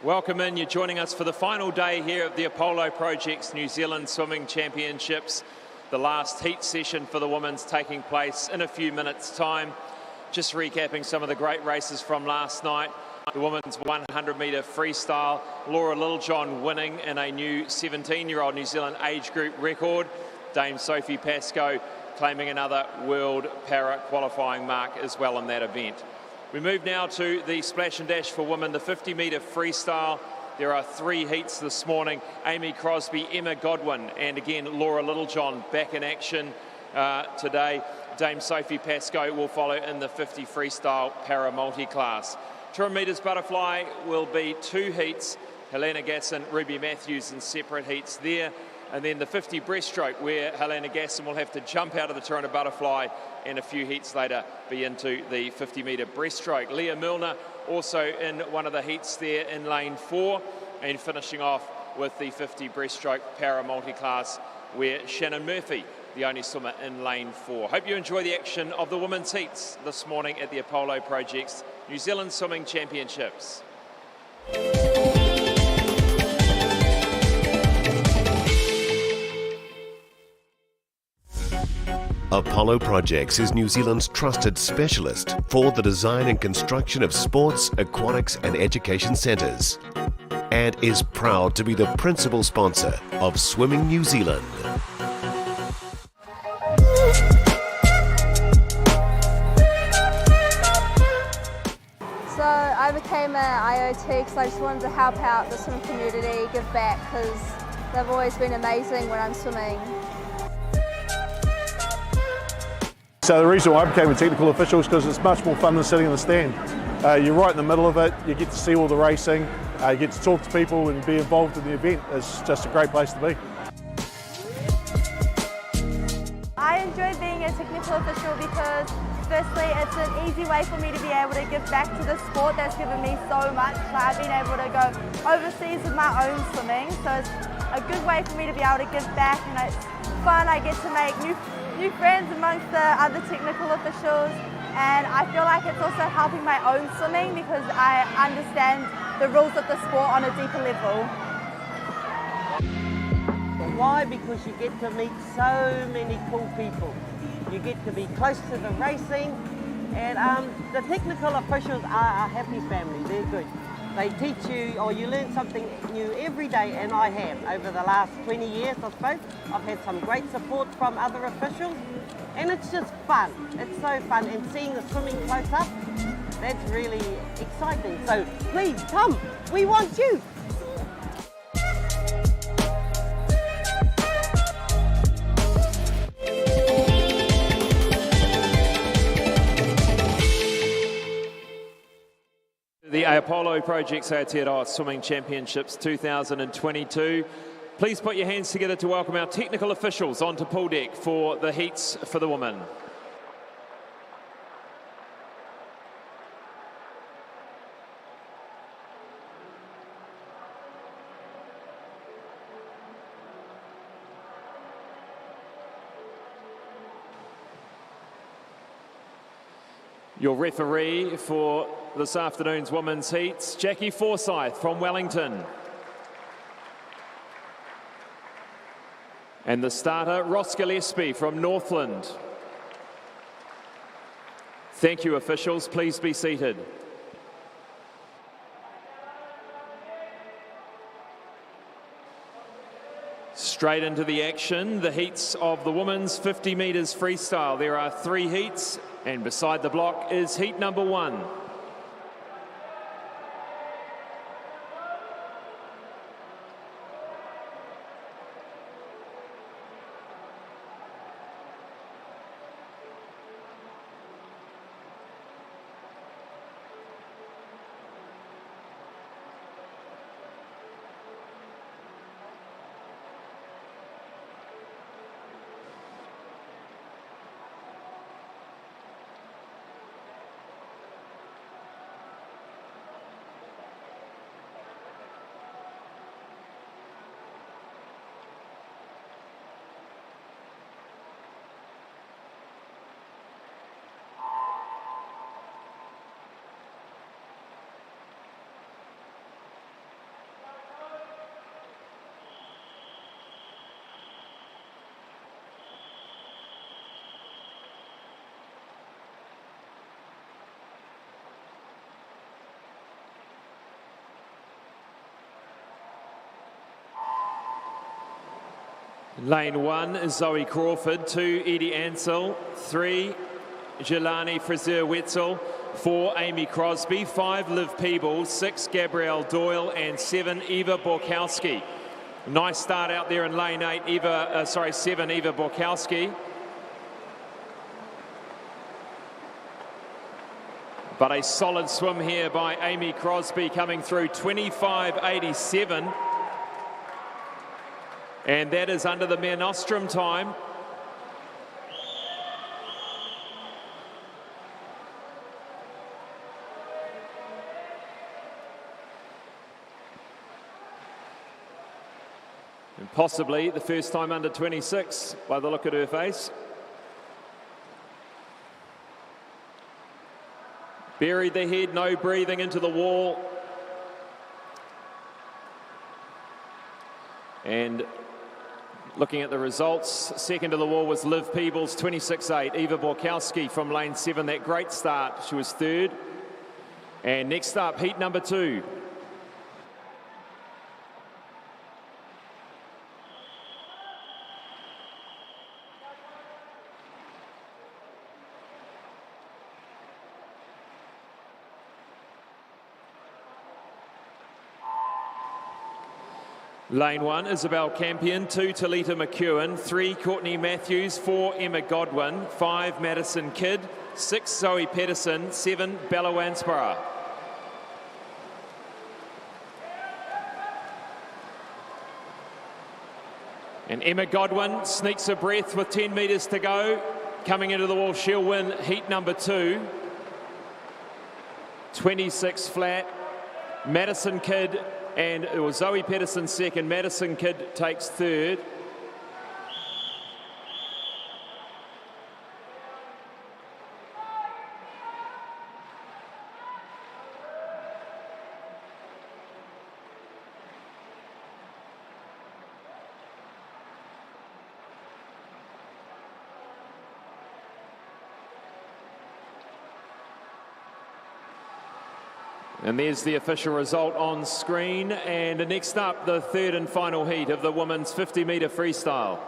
Welcome in. You're joining us for the final day here of the Apollo Project's New Zealand Swimming Championships. The last heat session for the women's taking place in a few minutes' time. Just recapping some of the great races from last night. The women's 100-metre freestyle, Laura Littlejohn winning in a new 17-year-old New Zealand age group record. Dame Sophie Pascoe claiming another world para qualifying mark as well in that event. We move now to the splash and dash for women, the 50-metre freestyle. There are 3 heats this morning. Amy Crosby, Emma Godwin, and again, Laura Littlejohn back in action today. Dame Sophie Pascoe will follow in the 50 freestyle para multi-class. 200 metres butterfly will be 2 heats. Helena Gasson, Ruby Matthews in separate heats there. And then the 50 breaststroke, where Helena Gasson will have to jump out of the 200 butterfly and a few heats later be into the 50-metre breaststroke. Leah Milner also in one of the heats there in lane 4, and finishing off with the 50 breaststroke para multi-class, where Shannon Murphy, the only swimmer in lane 4. Hope you enjoy the action of the women's heats this morning at the Apollo Project's New Zealand Swimming Championships. Apollo Projects is New Zealand's trusted specialist for the design and construction of sports, aquatics and education centres, and is proud to be the principal sponsor of Swimming New Zealand. So I became an IoT because I just wanted to help out the swimming community, give back, because they've always been amazing when I'm swimming. So the reason why I became a technical official is because it's much more fun than sitting in the stand. You're right in the middle of it, you get to see all the racing, you get to talk to people and be involved in the event. It's just a great place to be. I enjoy being a technical official because firstly it's an easy way for me to be able to give back to the sport that's given me so much. Like, I've been able to go overseas with my own swimming, so it's a good way for me to be able to give back, and it's fun. I get to make new friends amongst the other technical officials, and I feel like it's also helping my own swimming because I understand the rules of the sport on a deeper level. Why? Because you get to meet so many cool people. You get to be close to the racing, and the technical officials are a happy family. They're good. They teach you, or you learn something new every day, and I have. Over the last 20 years, I suppose, I've had some great support from other officials, and it's just fun. It's so fun, and seeing the swimming close up, that's really exciting. So please come, we want you. The Apollo Project's Aotearoa Swimming Championships 2022. Please put your hands together to welcome our technical officials onto pool deck for the heats for the women. Your referee for this afternoon's women's heats, Jackie Forsyth from Wellington. And the starter, Ross Gillespie from Northland. Thank you, officials. Please be seated. Straight into the action, the heats of the women's 50 metres freestyle. There are 3 heats, and beside the block is heat number 1. Lane 1 is Zoe Crawford, 2 Edie Ansell, 3 Jelani Fraser-Wetzel, 4 Amy Crosby, 5 Liv Peebles, 6 Gabrielle Doyle and 7 Eva Borkowski. Nice start out there in lane 8, 7 Eva Borkowski. But a solid swim here by Amy Crosby coming through 25.87. And that is under the Mare Nostrum time. And possibly the first time under 26 by the look at her face. Buried the head, no breathing into the wall. And looking at the results, second to the wall was Liv Peebles, 26.8. Eva Borkowski from lane 7, that great start, she was third. And next up, heat number 2. Lane 1, Isabel Campion, 2 Talita McEwen, 3 Courtney Matthews, 4 Emma Godwin, 5 Madison Kidd, 6 Zoe Pedersen, 7 Bella Wansborough. And Emma Godwin sneaks her breath with 10 metres to go. Coming into the wall, she'll win heat number 2. 26 flat. Madison Kidd, and it was Zoe Pedersen second. Madison Kidd takes third. And there's the official result on screen. And next up, the third and final heat of the women's 50-metre freestyle.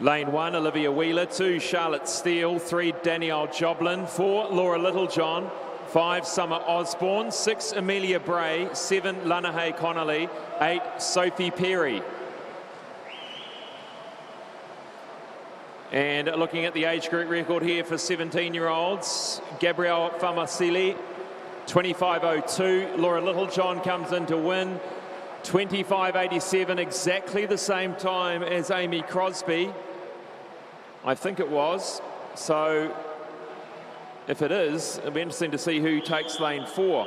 Lane 1, Olivia Wheeler, 2 Charlotte Steele, 3 Danielle Joblin, 4 Laura Littlejohn, 5 Summer Osborne, 6 Amelia Bray, 7 Lanahay Connolly, 8 Sophie Perry. And looking at the age group record here for 17-year-olds, Gabrielle Famasili, 25.02. Laura Littlejohn comes in to win, 25.87, exactly the same time as Amy Crosby. I think it was. So if it is, it'll be interesting to see who takes lane 4.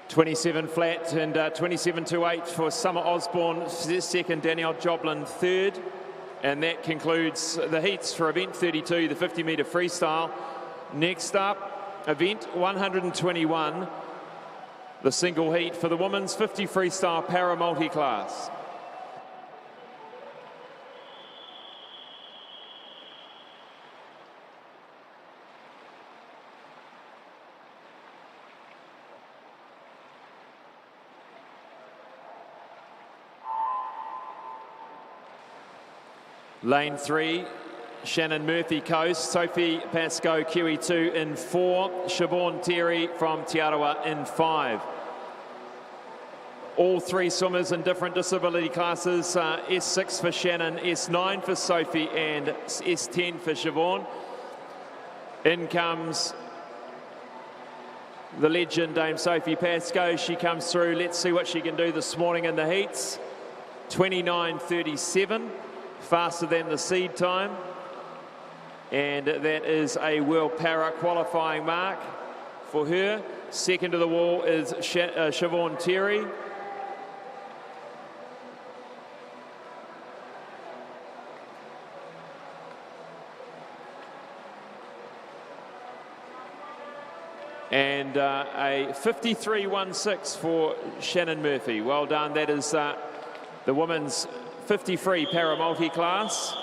.27 flat and 27.28 for Summer Osborne second, Danielle Joblin third. And that concludes the heats for event 32, the 50-metre freestyle. Next up, event 121, the single heat for the women's 50 freestyle para multi-class. Lane 3, Shannon Murphy Coast, Sophie Pascoe QE2 in 4, Siobhan Terry from Te Arawa in 5. All 3 swimmers in different disability classes, S6 for Shannon, S9 for Sophie and S10 for Siobhan. In comes the legend, Dame Sophie Pascoe. She comes through. Let's see what she can do this morning in the heats. 29.37. Faster than the seed time. And that is a world para qualifying mark for her. Second to the wall is Siobhan Terry. And a 53.16 for Shannon Murphy. Well done. That is the women's 50 free para multi-class.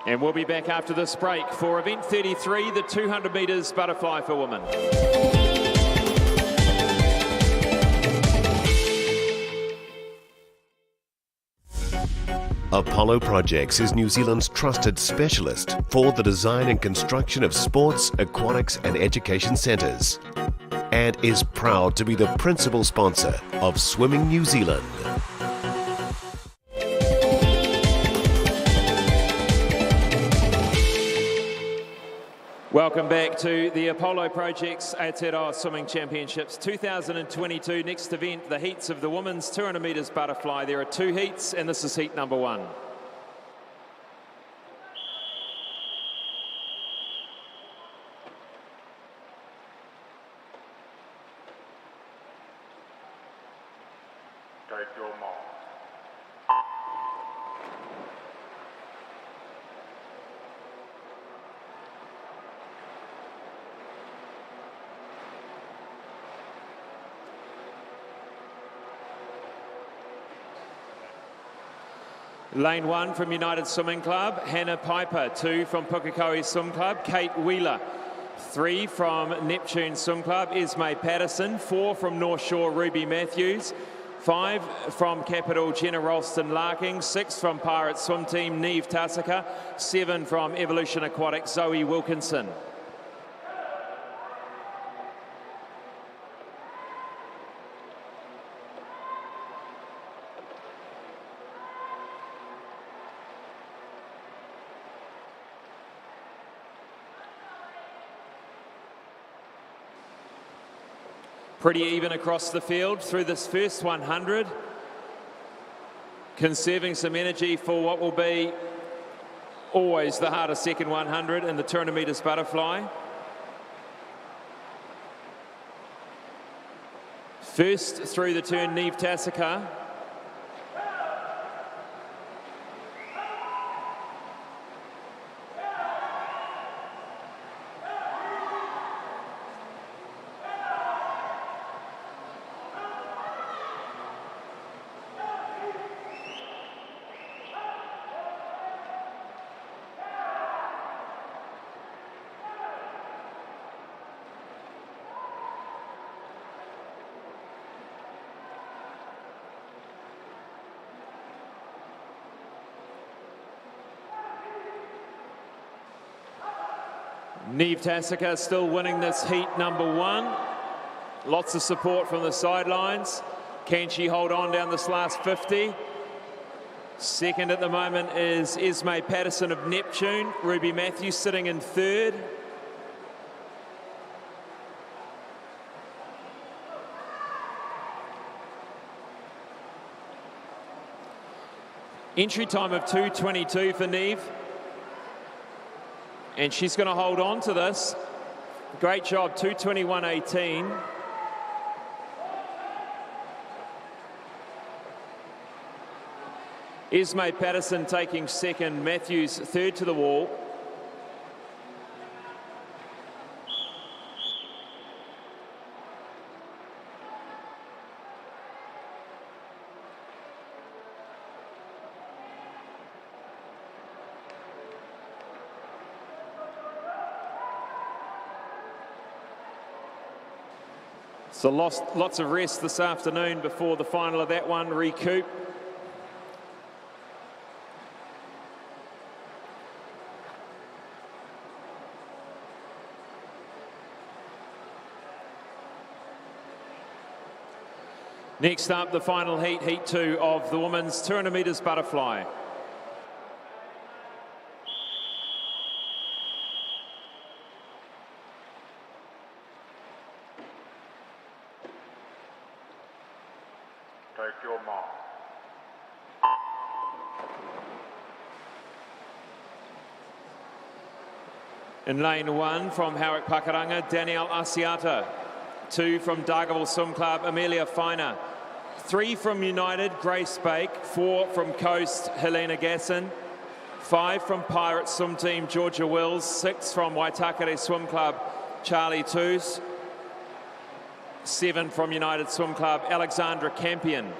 And we'll be back after this break for event 33, the 200 metres butterfly for women. Apollo Projects is New Zealand's trusted specialist for the design and construction of sports, aquatics and education centres, and is proud to be the principal sponsor of Swimming New Zealand. Welcome back to the Apollo Projects Aotearoa Swimming Championships 2022. Next event, the heats of the women's 200 metres butterfly. There are 2 heats, and this is heat number 1. Lane 1 from United Swimming Club, Hannah Piper. 2 from Pukekohe Swim Club, Kate Wheeler. 3 from Neptune Swim Club, Esme Patterson. 4 from North Shore, Ruby Matthews. 5 from Capital, Jenna Ralston-Larking. 6 from Pirate Swim Team, Neve Tasaka. 7 from Evolution Aquatic, Zoe Wilkinson. Pretty even across the field through this first 100. Conserving some energy for what will be always the hardest second 100 in the 200 metres butterfly. First through the turn, Neve Tasaka. Neve Tasaka still winning this heat number 1. Lots of support from the sidelines. Can she hold on down this last 50? Second at the moment is Esme Patterson of Neptune. Ruby Matthews sitting in 3rd. Entry time of 2:22 for Neve. And she's going to hold on to this. Great job, 2:21.18. Esme Patterson taking 2nd, Matthews 3rd to the wall. So lots of rest this afternoon before the final of that one, recoup. Next up, the final heat, heat 2 of the women's 200 metres butterfly. Take your mark. In lane 1 from Hawick Pakuranga, Danielle Asiata. 2 from Dargaville Swim Club, Amelia Feiner. 3 from United, Grace Bake. 4 from Coast, Helena Gasson. 5 from Pirate Swim Team, Georgia Wills. 6 from Waitakere Swim Club, Charlie Toos. 7 from United Swim Club, Alexandra Campion.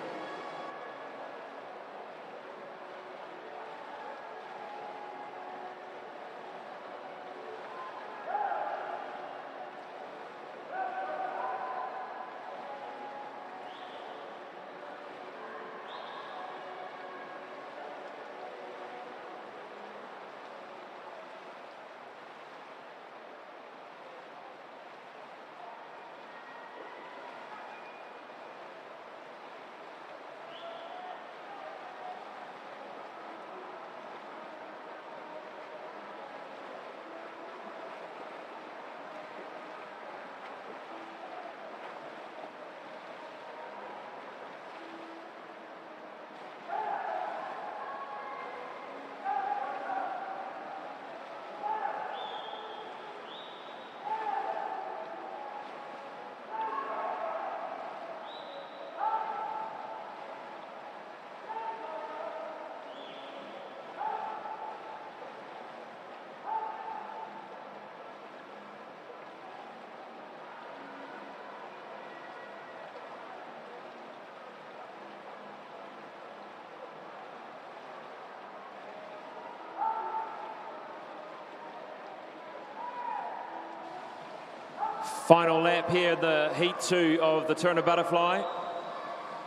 Final lap here, the heat 2 of the Turner Butterfly.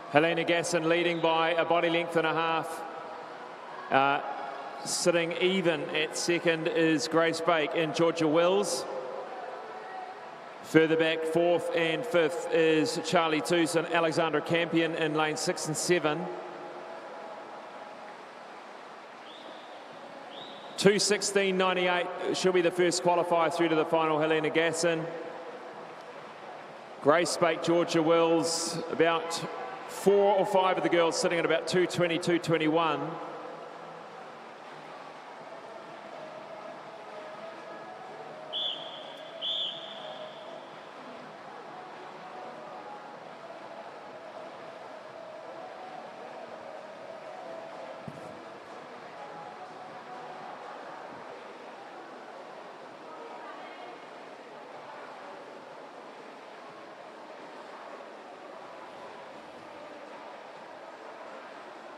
Helena Gasson leading by a body length and a half. Sitting even at second is Grace Bake and Georgia Wills. Further back, 4th and 5th is Charlie Toos and Alexandra Campion in lane 6 and 7. 2:16.98 she'll be the first qualifier through to the final, Helena Gasson. Grace Bake, Georgia Wills, about 4 or 5 of the girls sitting at about 2:20, 2:21.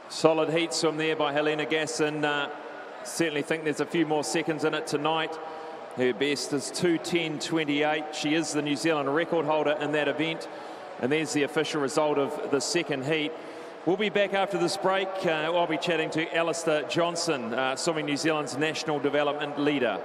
Solid heat swim there by Helena Gasson. Certainly think there's a few more seconds in it tonight. Her best is 2:10.28. She is the New Zealand record holder in that event. And there's the official result of the second heat. We'll be back after this break. I'll be chatting to Alistair Johnson, Swimming New Zealand's National Development Leader.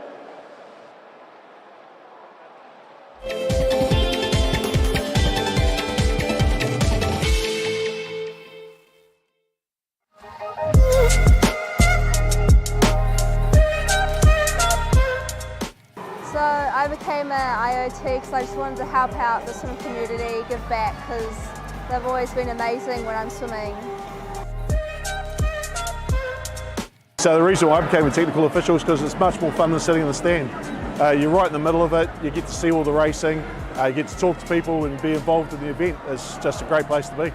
I became an IOT because I just wanted to help out the swimming community, give back, because they've always been amazing when I'm swimming. So the reason why I became a technical official is because it's much more fun than sitting in the stand. You're right in the middle of it, you get to see all the racing, you get to talk to people and be involved in the event. It's just a great place to be.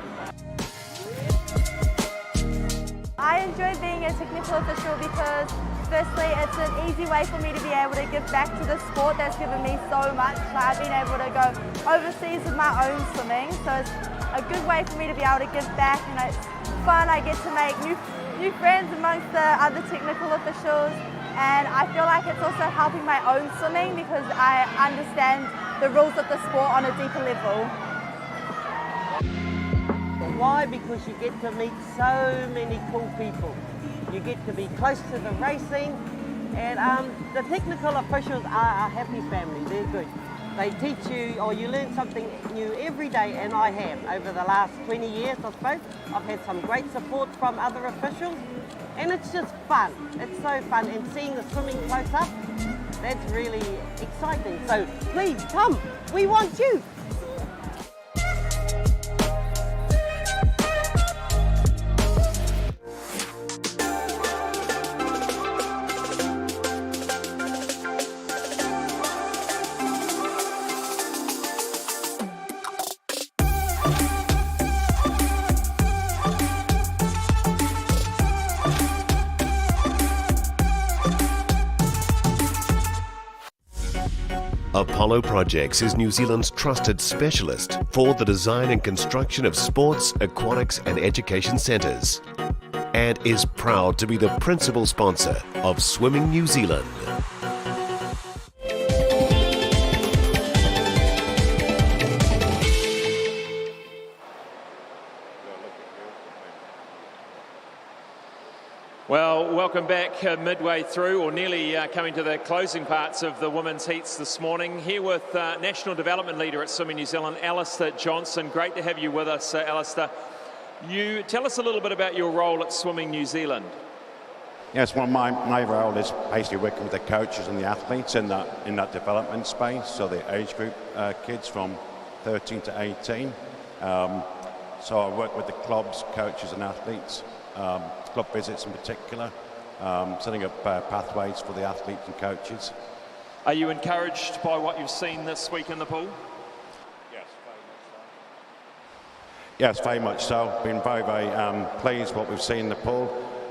I enjoy being a technical official because firstly, it's an easy way for me to be able to give back to the sport that's given me so much. Like, I've been able to go overseas with my own swimming, so it's a good way for me to be able to give back, and it's fun. I get to make new friends amongst the other technical officials, and I feel like it's also helping my own swimming because I understand the rules of the sport on a deeper level. Why? Because you get to meet so many cool people. You get to be close to the racing, and the technical officials are a happy family. They're good. They teach you, or you learn something new every day, and I have. Over the last 20 years, I suppose, I've had some great support from other officials, and it's just fun. It's so fun, and seeing the swimming close up, that's really exciting. So please come, we want you. Apollo Projects is New Zealand's trusted specialist for the design and construction of sports, aquatics and education centres, and is proud to be the principal sponsor of Swimming New Zealand. Well, welcome back midway through, or nearly coming to the closing parts of the women's heats this morning. Here with National Development Leader at Swimming New Zealand, Alistair Johnson. Great to have you with us, Alistair. You tell us a little bit about your role at Swimming New Zealand. Yes, well, my role is basically working with the coaches and the athletes in that development space, so the age group kids from 13 to 18. So I work with the clubs, coaches and athletes. Club visits in particular, setting up pathways for the athletes and coaches. Are you encouraged by what you've seen this week in the pool? Yes, very much so. Been very, very pleased what we've seen in the pool.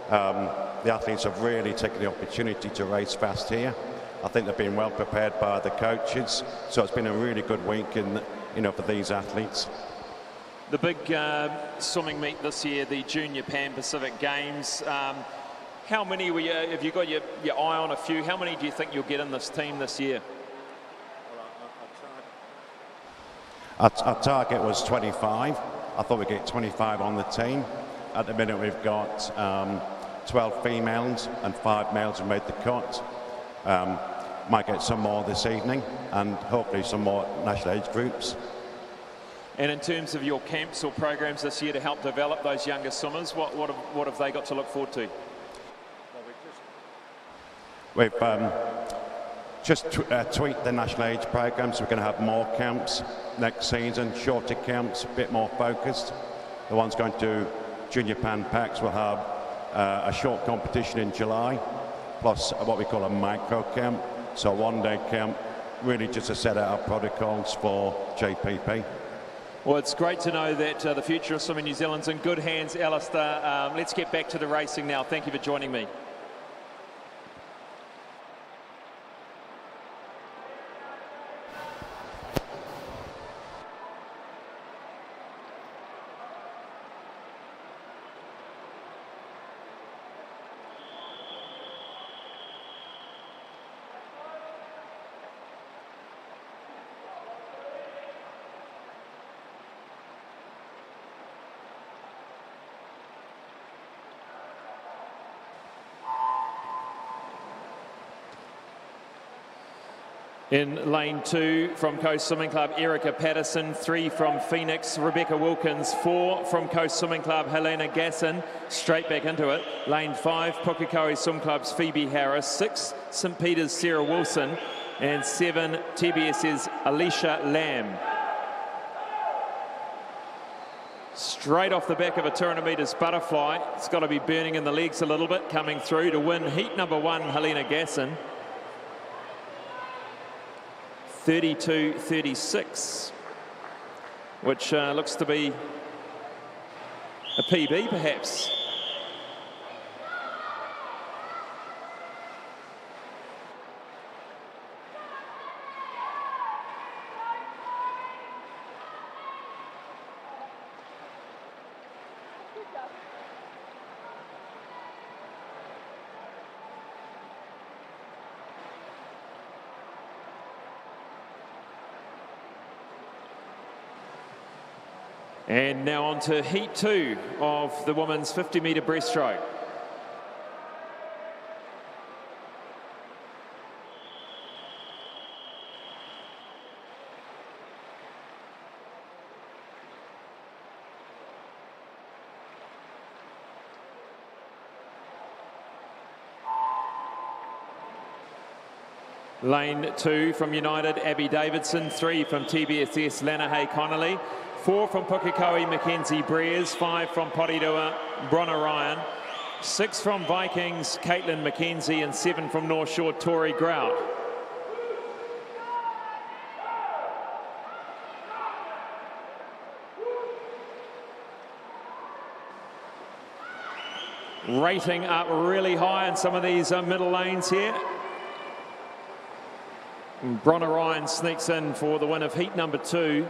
The athletes have really taken the opportunity to race fast here. I think they've been well prepared by the coaches, so it's been a really good week for these athletes. The big swimming meet this year, the Junior Pan Pacific Games. How many have you got your eye on a few? How many do you think you'll get in this team this year? Our target was 25. I thought we'd get 25 on the team. At the minute we've got 12 females and 5 males who made the cut. Might get some more this evening and hopefully some more national age groups. And in terms of your camps or programs this year to help develop those younger swimmers, what have they got to look forward to? We've just tweaked the national age programs. We're going to have more camps next season, shorter camps, a bit more focused. The ones going to Junior Pan Packs will have a short competition in July, plus what we call a micro camp, so a one-day camp, really just to set out our protocols for JPP. Well, it's great to know that the future of Swimming New Zealand's in good hands, Alistair. Let's get back to the racing now. Thank you for joining me. In lane 2 from Coast Swimming Club, Erica Patterson. 3 from Phoenix, Rebecca Wilkins. 4 from Coast Swimming Club, Helena Gasson. Straight back into it. Lane 5, Pukekohe Swim Club's Phoebe Harris. 6, St Peter's Sarah Wilson. And 7, TBS's Alicia Lamb. Straight off the back of a 200 metres butterfly. It's got to be burning in the legs a little bit, coming through to win heat number 1, Helena Gasson. 32.36, which looks to be a PB perhaps. And now on to heat 2 of the women's 50-metre breaststroke. Lane 2 from United, Abby Davidson. 3 from TBSS, Lanahay Connolly. 4 from Pukekohe, Mackenzie Breers. 5 from Porirua, Bronner Ryan. 6 from Vikings, Caitlin McKenzie. And 7 from North Shore, Tori Grout. Rating up really high in some of these middle lanes here. Bronner Ryan sneaks in for the win of heat number 2.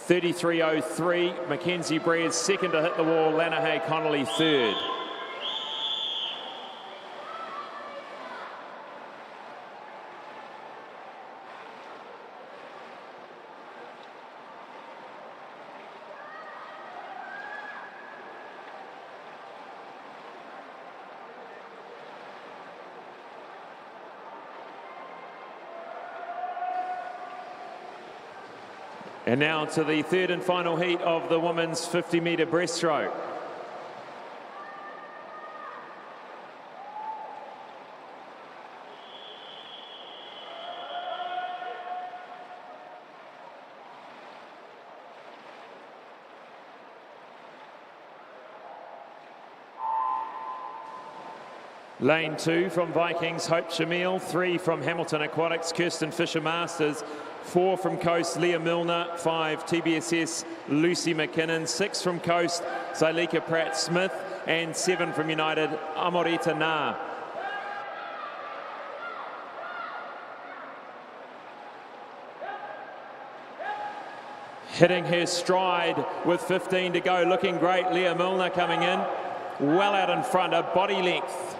33.03. Mackenzie Breers second to hit the wall. Lanahay Connolly third. And now to the third and final heat of the women's 50-metre breaststroke. Lane 2 from Vikings, Hope Shamil. 3 from Hamilton Aquatics, Kirsten Fisher-Masters. 4 from Coast, Leah Milner. 5 TBSS, Lucy McKinnon. 6 from Coast, Zylika Pratt-Smith. And 7 from United, Amorita Na. Hitting her stride with 15 to go, looking great. Leah Milner coming in, well out in front, a body length.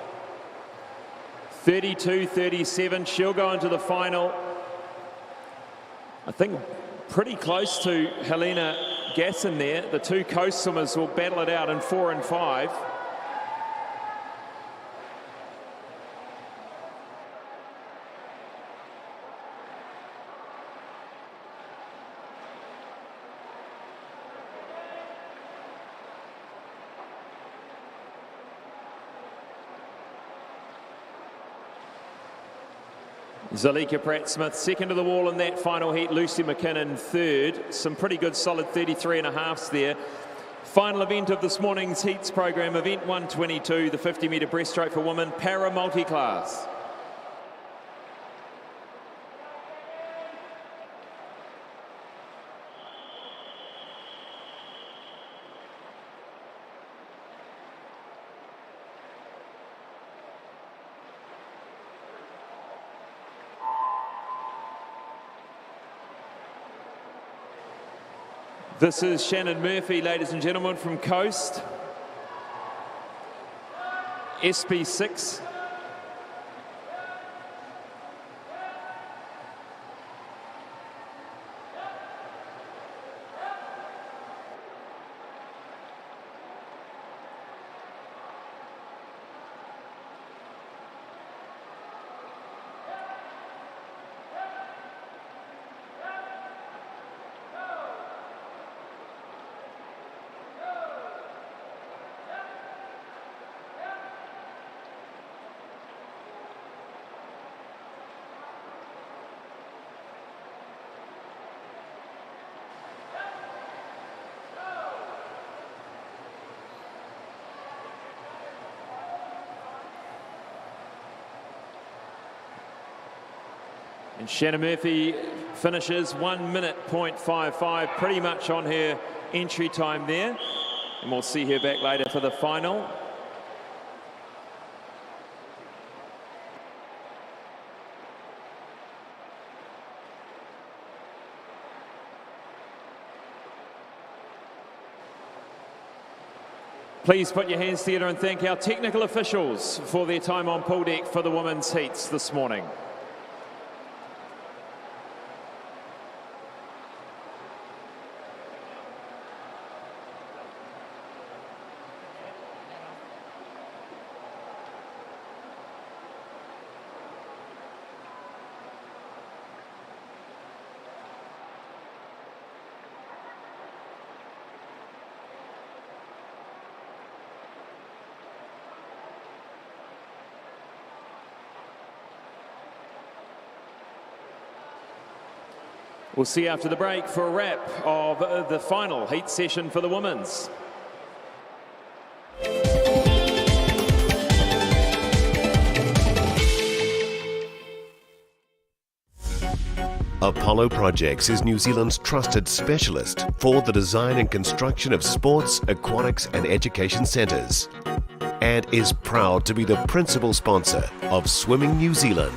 32.37, she'll go into the final. I think pretty close to Helena Gasson there. The two coast swimmers will battle it out in 4 and 5. Zylika Pratt-Smith second to the wall in that final heat. Lucy McKinnon third. Some pretty good solid 33.5s there. Final event of this morning's heats program, event 122, the 50-metre breaststroke for women, para multi-class. This is Shannon Murphy, ladies and gentlemen, from Coast. SB6. And Shannon Murphy finishes 1 minute 0.55, pretty much on her entry time there. And we'll see her back later for the final. Please put your hands together and thank our technical officials for their time on pool deck for the women's heats this morning. We'll see you after the break for a wrap of the final heat session for the women's. Apollo Projects is New Zealand's trusted specialist for the design and construction of sports, aquatics and education centres, and is proud to be the principal sponsor of Swimming New Zealand.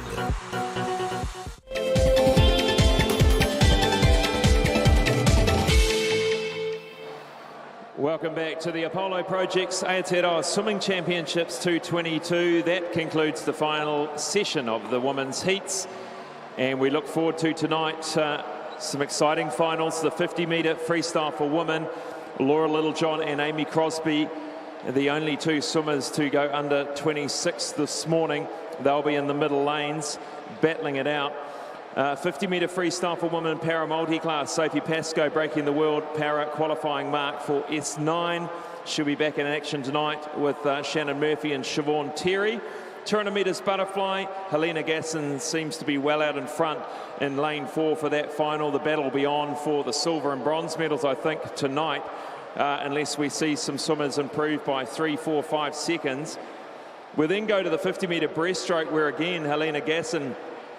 Welcome back to the Apollo Projects Aotearoa Swimming Championships 2022. That concludes the final session of the women's heats. And we look forward to tonight some exciting finals. The 50-metre freestyle for women. Laura Littlejohn and Amy Crosby, the only two swimmers to go under 26 this morning. They'll be in the middle lanes, battling it out. 50-metre freestyle for women para multi-class. Sophie Pascoe breaking the world para qualifying mark for S9. She'll be back in action tonight with Shannon Murphy and Siobhan Terry. 200 metres butterfly, Helena Gasson seems to be well out in front in lane 4 for that final. The battle will be on for the silver and bronze medals, I think, tonight, unless we see some swimmers improve by 3, 4, 5 seconds. We'll then go to the 50-metre breaststroke, where again Helena Gasson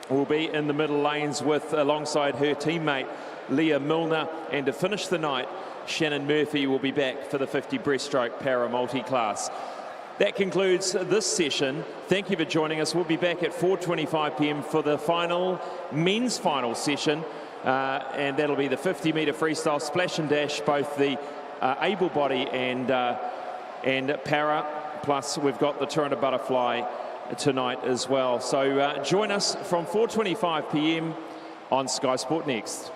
will be in the middle lanes with alongside her teammate Leah Milner, and to finish the night, Shannon Murphy will be back for the 50 breaststroke para multi-class. That concludes this session. Thank you for joining us. We'll be back at 4:25 p.m. for the final men's final session, and that'll be the 50-metre freestyle splash and dash, both the able body and para. Plus, we've got the 200 butterfly tonight as well. So join us from 4:25 p.m. on Sky Sport Next.